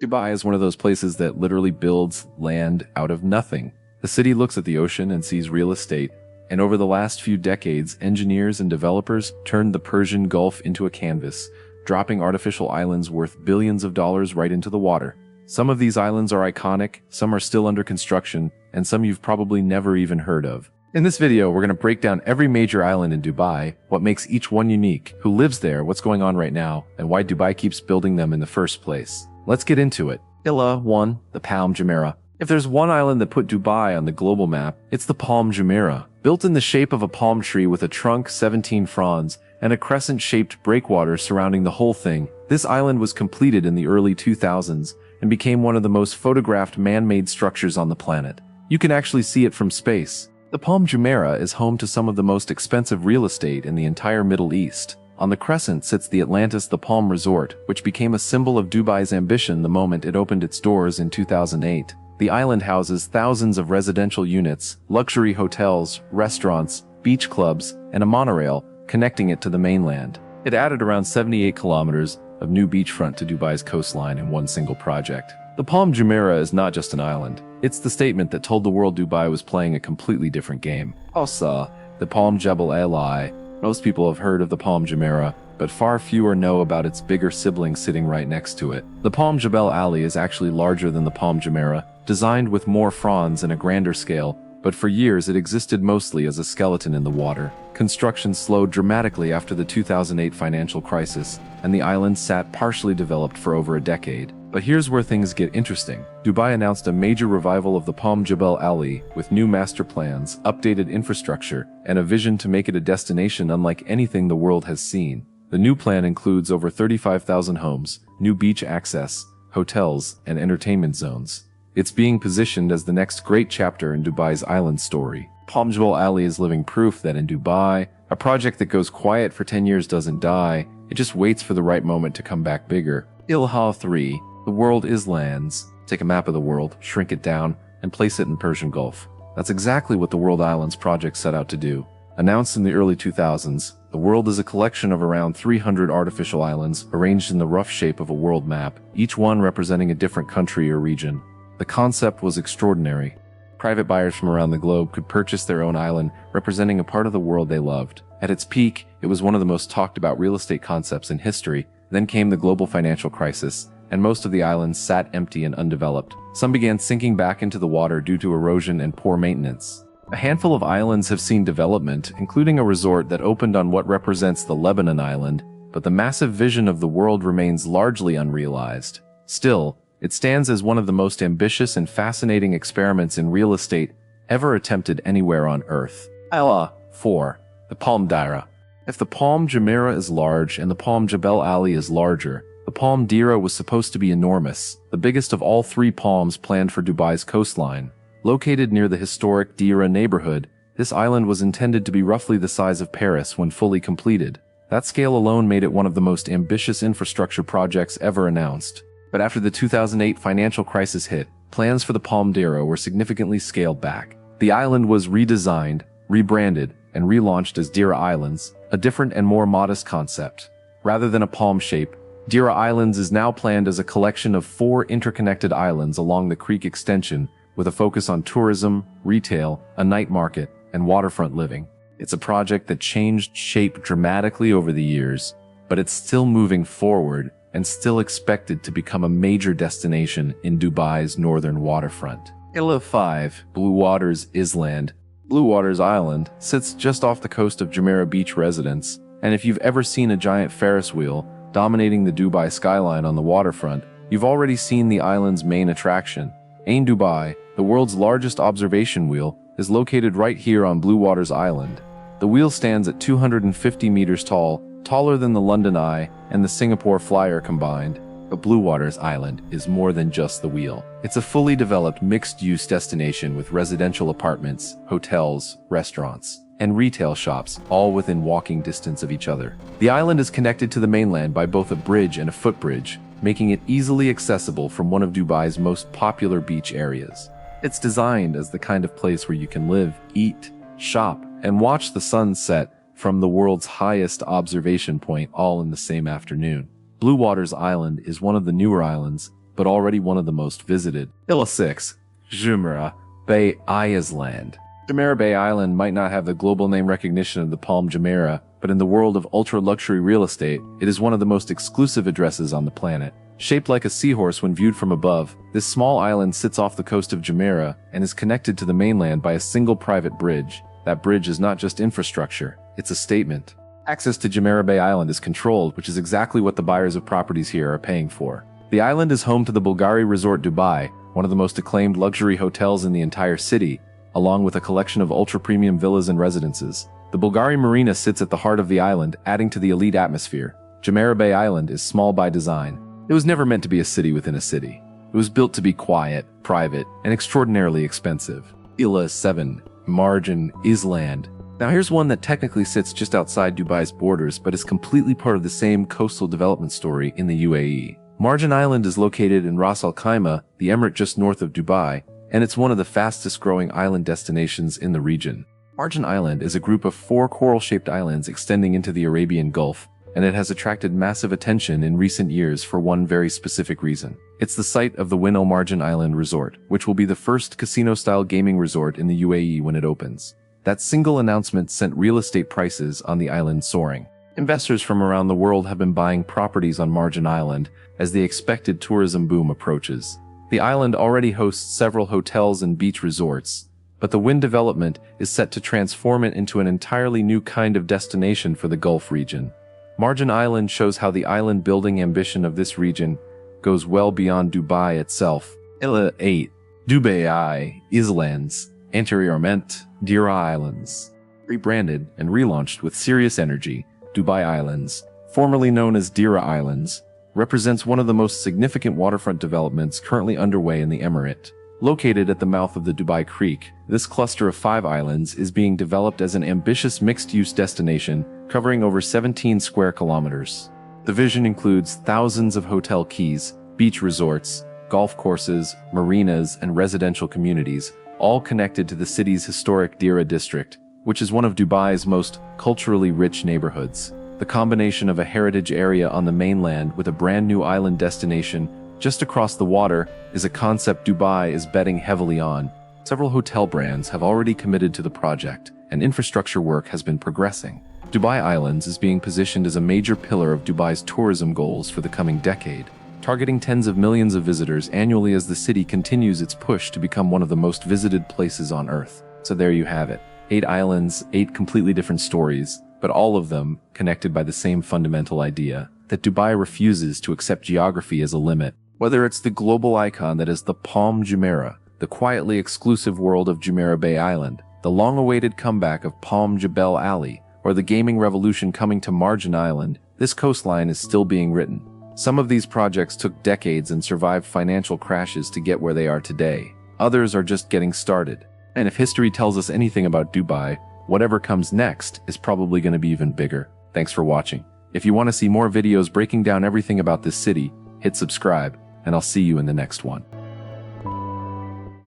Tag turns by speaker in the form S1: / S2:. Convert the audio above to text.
S1: Dubai is one of those places that literally builds land out of nothing. The city looks at the ocean and sees real estate, and over the last few decades, engineers and developers turned the Persian Gulf into a canvas, dropping artificial islands worth billions of dollars right into the water. Some of these islands are iconic, some are still under construction, and some you've probably never even heard of. In this video, we're going to break down every major island in Dubai, what makes each one unique, who lives there, what's going on right now, and why Dubai keeps building them in the first place. Let's get into it. 1. The Palm Jumeirah. If there's one island that put Dubai on the global map, it's the Palm Jumeirah. Built in the shape of a palm tree with a trunk, 17 fronds, and a crescent-shaped breakwater surrounding the whole thing, this island was completed in the early 2000s and became one of the most photographed man-made structures on the planet. You can actually see it from space. The Palm Jumeirah is home to some of the most expensive real estate in the entire Middle East. On the crescent sits the Atlantis The Palm Resort, which became a symbol of Dubai's ambition the moment it opened its doors in 2008. The island houses thousands of residential units, luxury hotels, restaurants, beach clubs, and a monorail connecting it to the mainland. It added around 78 kilometers of new beachfront to Dubai's coastline in one single project. The Palm Jumeirah is not just an island. It's the statement that told the world Dubai was playing a completely different game. Also, the Palm Jebel Ali. Most people have heard of the Palm Jumeirah, but far fewer know about its bigger sibling sitting right next to it. The Palm Jebel Ali is actually larger than the Palm Jumeirah, designed with more fronds and a grander scale, but for years it existed mostly as a skeleton in the water. Construction slowed dramatically after the 2008 financial crisis, and the island sat partially developed for over a decade. But here's where things get interesting. Dubai announced a major revival of the Palm Jebel Ali with new master plans, updated infrastructure, and a vision to make it a destination unlike anything the world has seen. The new plan includes over 35,000 homes, new beach access, hotels, and entertainment zones. It's being positioned as the next great chapter in Dubai's island story. Palm Jebel Ali is living proof that in Dubai, a project that goes quiet for 10 years doesn't die, it just waits for the right moment to come back bigger. 3. The world is lands. Take a map of the world, shrink it down, and place it in Persian Gulf. That's exactly what the World Islands project set out to do. Announced in the early 2000s, the world is a collection of around 300 artificial islands arranged in the rough shape of a world map, each one representing a different country or region. The concept was extraordinary. Private buyers from around the globe could purchase their own island, representing a part of the world they loved. At its peak, it was one of the most talked about real estate concepts in history. Then came the global financial crisis, and most of the islands sat empty and undeveloped. Some began sinking back into the water due to erosion and poor maintenance. A handful of islands have seen development, including a resort that opened on what represents the Lebanon island, but the massive vision of the world remains largely unrealized. Still, it stands as one of the most ambitious and fascinating experiments in real estate ever attempted anywhere on Earth. 4. The Palm Jumeirah. If the Palm Jumeirah is large and the Palm Jebel Ali is larger, the Palm Jumeirah was supposed to be enormous, the biggest of all three palms planned for Dubai's coastline. Located near the historic Jumeirah neighborhood, this island was intended to be roughly the size of Paris when fully completed. That scale alone made it one of the most ambitious infrastructure projects ever announced. But after the 2008 financial crisis hit, plans for the Palm Jumeirah were significantly scaled back. The island was redesigned, rebranded, and relaunched as Jumeirah Islands, a different and more modest concept. Rather than a palm shape, Jumeirah Islands is now planned as a collection of 4 interconnected islands along the creek extension, with a focus on tourism, retail, a night market, and waterfront living. It's a project that changed shape dramatically over the years, but it's still moving forward and still expected to become a major destination in Dubai's northern waterfront. 5. Blue Waters Island. Blue Waters Island sits just off the coast of Jumeirah Beach residents, and if you've ever seen a giant Ferris wheel dominating the Dubai skyline on the waterfront, you've already seen the island's main attraction. Ain Dubai, the world's largest observation wheel, is located right here on Blue Waters Island. The wheel stands at 250 meters tall, taller than the London Eye and the Singapore Flyer combined. But Blue Waters Island is more than just the wheel. It's a fully developed mixed-use destination with residential apartments, hotels, restaurants, and retail shops, all within walking distance of each other. The island is connected to the mainland by both a bridge and a footbridge, making it easily accessible from one of Dubai's most popular beach areas. It's designed as the kind of place where you can live, eat, shop, and watch the sun set from the world's highest observation point all in the same afternoon. Blue Waters Island is one of the newer islands, but already one of the most visited. Illa 6. Jumeirah Bay Island. Jumeirah Bay Island might not have the global name recognition of the Palm Jumeirah, but in the world of ultra-luxury real estate, it is one of the most exclusive addresses on the planet. Shaped like a seahorse when viewed from above, this small island sits off the coast of Jumeirah and is connected to the mainland by a single private bridge. That bridge is not just infrastructure, it's a statement. Access to Jumeirah Bay Island is controlled, which is exactly what the buyers of properties here are paying for. The island is home to the Bulgari Resort Dubai, one of the most acclaimed luxury hotels in the entire city, along with a collection of ultra-premium villas and residences. The Bulgari Marina sits at the heart of the island, adding to the elite atmosphere. Jumeirah Bay Island is small by design. It was never meant to be a city within a city. It was built to be quiet, private, and extraordinarily expensive. Illa 7. Marjan Island. Now here's one that technically sits just outside Dubai's borders, but is completely part of the same coastal development story in the UAE. Marjan Island is located in Ras Al Khaimah, the emirate just north of Dubai, and it's one of the fastest growing island destinations in the region. Marjan Island is a group of 4 coral-shaped islands extending into the Arabian Gulf, and it has attracted massive attention in recent years for one very specific reason. It's the site of the Win Al Marjan Island Resort, which will be the first casino-style gaming resort in the UAE when it opens. That single announcement sent real estate prices on the island soaring. Investors from around the world have been buying properties on Marjan Island as the expected tourism boom approaches. The island already hosts several hotels and beach resorts, but the Win development is set to transform it into an entirely new kind of destination for the Gulf region. Marjan Island shows how the island-building ambition of this region goes well beyond Dubai itself. Illa 8. Dubai Islands. Anteriormente, Deira Islands. Rebranded and relaunched with serious energy, Dubai Islands, formerly known as Deira Islands, represents one of the most significant waterfront developments currently underway in the emirate. Located at the mouth of the Dubai Creek, this cluster of 5 islands is being developed as an ambitious mixed-use destination covering over 17 square kilometers. The vision includes thousands of hotel keys, beach resorts, golf courses, marinas, and residential communities, all connected to the city's historic Deira district, which is one of Dubai's most culturally rich neighborhoods. The combination of a heritage area on the mainland with a brand new island destination just across the water is a concept Dubai is betting heavily on. Several hotel brands have already committed to the project, and infrastructure work has been progressing. Dubai Islands is being positioned as a major pillar of Dubai's tourism goals for the coming decade, targeting tens of millions of visitors annually as the city continues its push to become one of the most visited places on Earth. So there you have it. 8 islands, 8 completely different stories, but all of them connected by the same fundamental idea, that Dubai refuses to accept geography as a limit. Whether it's the global icon that is the Palm Jumeirah, the quietly exclusive world of Jumeirah Bay Island, the long-awaited comeback of Palm Jebel Ali, or the gaming revolution coming to Marjan Island, this coastline is still being written. Some of these projects took decades and survived financial crashes to get where they are today. Others are just getting started. And if history tells us anything about Dubai, whatever comes next is probably going to be even bigger. Thanks for watching. If you want to see more videos breaking down everything about this city, hit subscribe, and I'll see you in the next one.